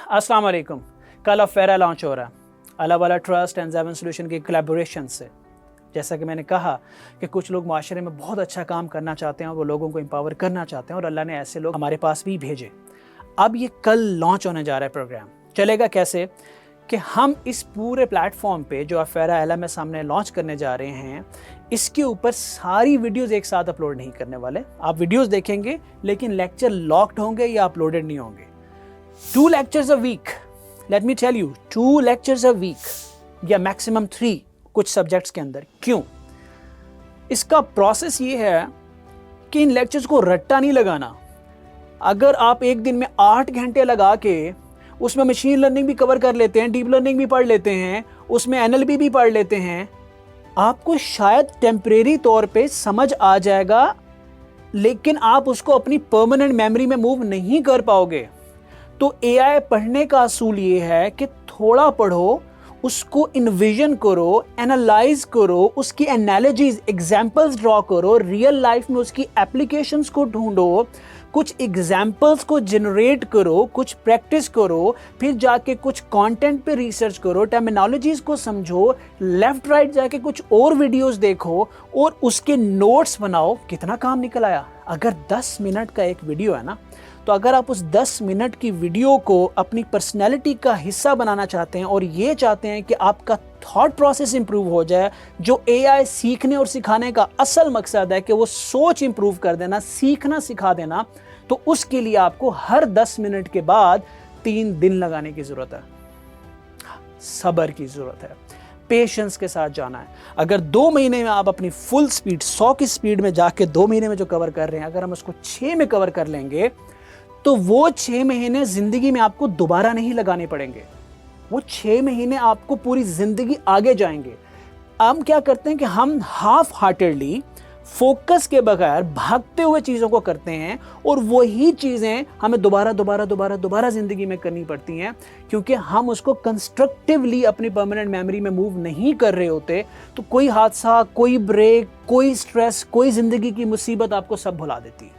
अस्सलाम वालेकुम। कल अफेरा लॉन्च हो रहा है अला वाला ट्रस्ट एंड ज़ेवन सॉल्यूशन की कोलैबोरेशन से। जैसा कि मैंने कहा कि कुछ लोग माशरे में बहुत अच्छा काम करना चाहते हैं और वो लोगों को एम्पावर करना चाहते हैं और अल्लाह ने ऐसे लोग हमारे पास भी भेजे। अब ये कल लॉन्च होने जा रहा है प्रोग्राम। चलेगा कैसे कि हम इस पूरे प्लेटफॉर्म पे जो अफेरा एला में सामने लॉन्च करने जा रहे हैं, इसके ऊपर सारी वीडियोस एक साथ अपलोड नहीं करने वाले। आप वीडियोस देखेंगे लेकिन लेक्चर लॉक्ड होंगे या अपलोडेड नहीं होंगे। 2 lectures a week, let me tell you, 2 lectures a week या मैक्सिमम 3 कुछ सब्जेक्ट्स के अंदर। क्यों? इसका प्रोसेस ये है कि इन लेक्चर्स को रट्टा नहीं लगाना। अगर आप एक दिन में 8 घंटे लगा के उसमें मशीन लर्निंग भी कवर कर लेते हैं, डीप लर्निंग भी पढ़ लेते हैं, उसमें एनएलपी भी पढ़ लेते हैं, आपको शायद टेम्परेरी तौर पे समझ आ जाएगा, लेकिन आप उसको अपनी परमानेंट मेमोरी में मूव नहीं कर पाओगे। तो एआई पढ़ने का असूल ये है कि थोड़ा पढ़ो, उसको इन्विजन करो, एनालाइज करो, उसकी एनालॉजीज, एग्जाम्पल्स ड्रॉ करो, रियल लाइफ में उसकी एप्लीकेशंस को ढूंढो, कुछ एग्जाम्पल्स को जनरेट करो, कुछ प्रैक्टिस करो, फिर जाके कुछ कंटेंट पे रिसर्च करो, टर्मिनोलॉजीज को समझो, लेफ्ट राइट जाके कुछ और वीडियोस देखो और उसके नोट्स बनाओ। कितना काम निकल आया। अगर 10 मिनट का एक वीडियो है ना, तो अगर आप उस 10 मिनट की वीडियो को अपनी पर्सनैलिटी का हिस्सा बनाना चाहते हैं और ये चाहते हैं कि आपका थॉट प्रोसेस इंप्रूव हो जाए, जो एआई सीखने और सिखाने का असल मकसद है कि वो सोच इंप्रूव कर देना, सीखना सिखा देना, तो उसके लिए आपको हर 10 मिनट के बाद 3 दिन लगाने की ज़रूरत है। सब्र की ज़रूरत है, पेशेंस के साथ जाना है। अगर 2 महीने में आप अपनी फुल स्पीड 100 की स्पीड में जाके 2 महीने में जो कवर कर रहे हैं, अगर हम उसको 6 में कवर कर लेंगे तो वो 6 महीने जिंदगी में आपको दोबारा नहीं लगाने पड़ेंगे। वो 6 महीने आपको पूरी जिंदगी आगे जाएंगे। हम क्या करते हैं कि हम हाफ हार्टेडली फोकस के बगैर भागते हुए चीज़ों को करते हैं और वही चीज़ें हमें दोबारा जिंदगी में करनी पड़ती हैं, क्योंकि हम उसको कंस्ट्रक्टिवली अपनी परमानेंट मेमोरी में मूव नहीं कर रहे होते। तो कोई हादसा, कोई ब्रेक, कोई स्ट्रेस, कोई जिंदगी की मुसीबत आपको सब भुला देती है।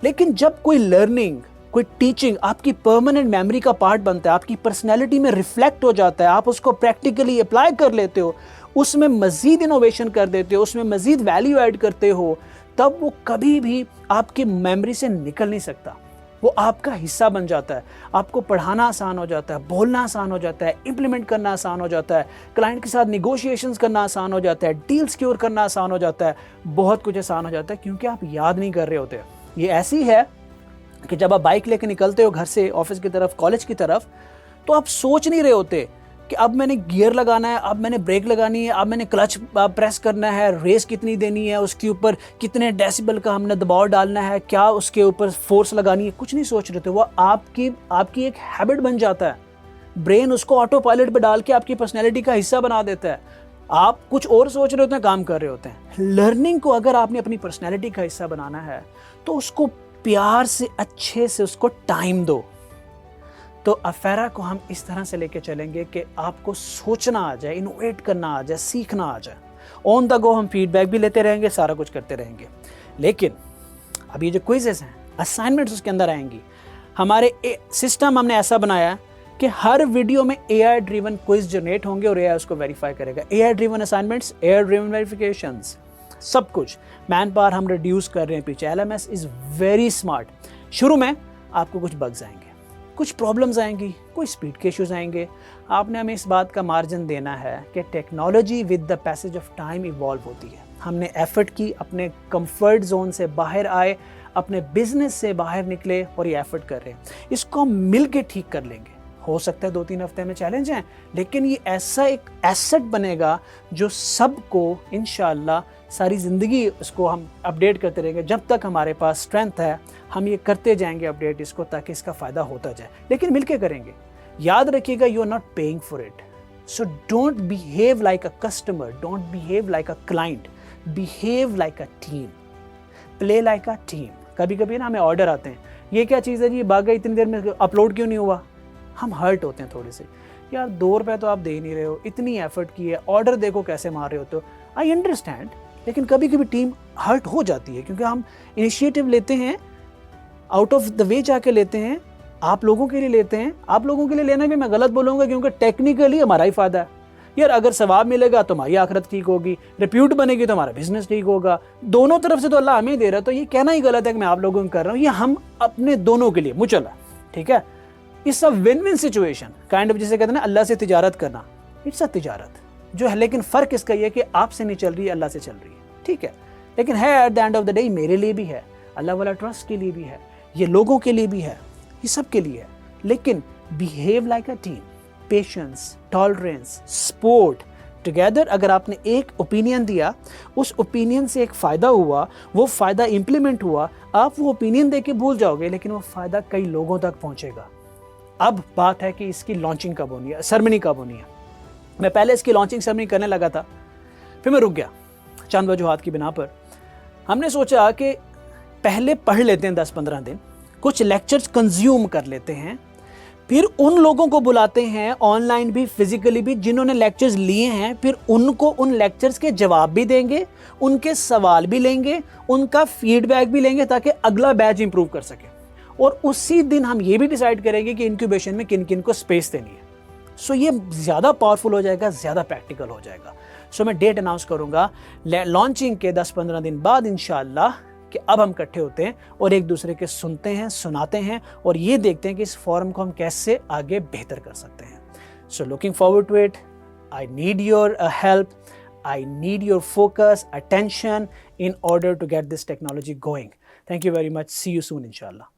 लेकिन जब कोई लर्निंग, कोई टीचिंग आपकी परमानेंट मेमोरी का पार्ट बनता है, आपकी पर्सनैलिटी में रिफ्लेक्ट हो जाता है, आप उसको प्रैक्टिकली अप्लाई कर लेते हो, उसमें मजीद इनोवेशन कर देते हो, उसमें मजीद वैल्यू ऐड करते हो, तब वो कभी भी आपकी मेमोरी से निकल नहीं सकता। वो आपका हिस्सा बन जाता है। आपको पढ़ाना आसान हो जाता है, बोलना आसान हो जाता है, इंप्लीमेंट करना आसान हो जाता है, क्लाइंट के साथ निगोशिएशंस करना आसान हो जाता है, डील सिक्योर करना आसान हो जाता है, बहुत कुछ आसान हो जाता है, क्योंकि आप याद नहीं कर रहे होते। ये ऐसी है कि जब आप बाइक लेकर निकलते हो घर से ऑफिस की तरफ, कॉलेज की तरफ, तो आप सोच नहीं रहे होते कि अब मैंने गियर लगाना है, अब मैंने ब्रेक लगानी है, अब मैंने क्लच प्रेस करना है, रेस कितनी देनी है, उसके ऊपर कितने डेसिबल का हमने दबाव डालना है, क्या उसके ऊपर फोर्स लगानी है, कुछ नहीं सोच रहे थे। वो आपकी एक हैबिट बन जाता है। ब्रेन उसको ऑटो पायलट पे डाल के आपकी पर्सनैलिटी का हिस्सा बना देता है। आप कुछ और सोच रहे होते हैं, काम कर रहे होते हैं। लर्निंग को अगर आपने अपनी पर्सनैलिटी का हिस्सा बनाना है तो उसको प्यार से, अच्छे से उसको टाइम दो। तो अफेरा को हम इस तरह से लेके चलेंगे कि आपको सोचना आ जाए, इनोवेट करना आ जाए, सीखना आ जाए। ऑन द गो हम फीडबैक भी लेते रहेंगे, सारा कुछ करते रहेंगे। लेकिन अब ये जो क्विजेस हैं, असाइनमेंट्स उसके अंदर आएंगी। हमारे सिस्टम हमने ऐसा बनाया है कि हर वीडियो में एआई ड्रिवन क्विज जनरेट होंगे और एआई उसको वेरीफाई करेगा। AI driven assignments, AI driven verifications, सब कुछ। मैन पावर हम रिड्यूस कर रहे हैं पीछे। LMS is very smart. शुरू में आपको कुछ बग्स आएंगे, कुछ प्रॉब्लम्स आएंगी, कोई स्पीड के इश्यूज आएंगे। आपने हमें इस बात का मार्जिन देना है कि technology with the passage of time evolve होती है। हमने एफर्ट की, अपने कंफर्ट जोन से बाहर आए, अपने बिजनेस से बाहर निकले और ये एफर्ट कर रहे हैं। इसको हम मिल के ठीक कर लेंगे। हो सकता है 2-3 हफ्ते में चैलेंज हैं, लेकिन ये ऐसा एक एसेट बनेगा जो सबको इंशाअल्लाह सारी ज़िंदगी उसको हम अपडेट करते रहेंगे। जब तक हमारे पास स्ट्रेंथ है हम ये करते जाएंगे अपडेट इसको, ताकि इसका फ़ायदा होता जाए, लेकिन मिलके करेंगे। याद रखिएगा, you are not paying for it, so don't behave like a customer, don't behave like a client, behave like a team, play like a team. कभी कभी ना हमें ऑर्डर आते हैं, ये क्या चीज़ है जी, भाग गई इतनी देर में, अपलोड क्यों नहीं हुआ। हम हर्ट होते हैं थोड़े से, यार 2 रुपये तो आप दे ही नहीं रहे हो, इतनी एफर्ट की है, ऑर्डर देखो कैसे मार रहे होते हो। आई अंडरस्टैंड, लेकिन कभी कभी टीम हर्ट हो जाती है, क्योंकि हम इनिशिएटिव लेते हैं, आउट ऑफ द वे जाके लेते हैं, آپ لوگوں کے لیے لیتے ہیں. آپ لوگوں کے لیے لینا بھی میں غلط بولوں گا کیونکہ ٹیکنیکلی ہمارا ہی فائدہ ہے. یار اگر ثواب ملے گا تو ہماری آخرت ٹھیک ہوگی, ریپیوٹ بنے گی تو ہمارا بزنس ٹھیک ہوگا, دونوں طرف سے تو اللہ ہمیں دے رہا ہے. تو یہ کہنا ہی غلط ہے کہ میں آپ لوگوں کو کر رہا ہوں, یہ ہم اپنے دونوں کے لیے مچلا. ٹھیک ہے, it's a one one situation kind of, جسے کہتے ہیں نا اللہ سے تجارت کرنا, اٹس اے تجارت جو ہے, لیکن فرق اس کا یہ ہے کہ آپ سے نہیں چل رہی ہے, اللہ سے چل رہی ہے. ٹھیک ہے, لیکن ہے at the end of the day میرے لیے بھی ہے, اللہ والا ٹرسٹ کے لیے بھی ہے, یہ لوگوں کے لیے بھی ہے, یہ سب کے لیے ہے. لیکن behave like a team, patience, tolerance, support together. اگر آپ نے ایک اوپینین دیا, اس اوپینین سے ایک فائدہ ہوا, وہ فائدہ امپلیمنٹ ہوا, آپ وہ اوپینین دے کے بھول جاؤ گے, لیکن وہ فائدہ کئی لوگوں تک پہنچے گا. اب بات ہے کہ اس کی لانچنگ کب ہونی ہے, سرمنی کب ہونی ہے. میں پہلے اس کی لانچنگ سرمنی کرنے لگا تھا, پھر میں رک گیا چند وجوہات کی بنا پر. ہم نے سوچا کہ پہلے پڑھ لیتے ہیں 10-15 دن, کچھ لیکچرز کنزیوم کر لیتے ہیں, پھر ان لوگوں کو بلاتے ہیں آن لائن بھی فزیکلی بھی جنہوں نے لیکچرز لیے ہیں, پھر ان کو ان لیکچرز کے جواب بھی دیں گے, ان کے سوال بھی لیں گے, ان کا فیڈ بیک بھی لیں گے تاکہ اگلا بیچ امپروو کر سکے. اور اسی دن ہم یہ بھی ڈیسائیڈ کریں گے کہ انکیوبیشن میں کن کن کو سپیس دینی ہے. سو یہ زیادہ پاورفل ہو جائے گا, زیادہ پریکٹیکل ہو جائے گا. سو میں ڈیٹ اناؤنس کروں گا لانچنگ کے 10-15 دن بعد انشاءاللہ, کہ اب ہم اکٹھے ہوتے ہیں اور ایک دوسرے کے سنتے ہیں, سناتے ہیں, اور یہ دیکھتے ہیں کہ اس فورم کو ہم کیسے آگے بہتر کر سکتے ہیں. So looking forward to it. I need your help, I need your focus, attention in order to get this technology going. Thank you very much. See you soon, inshallah.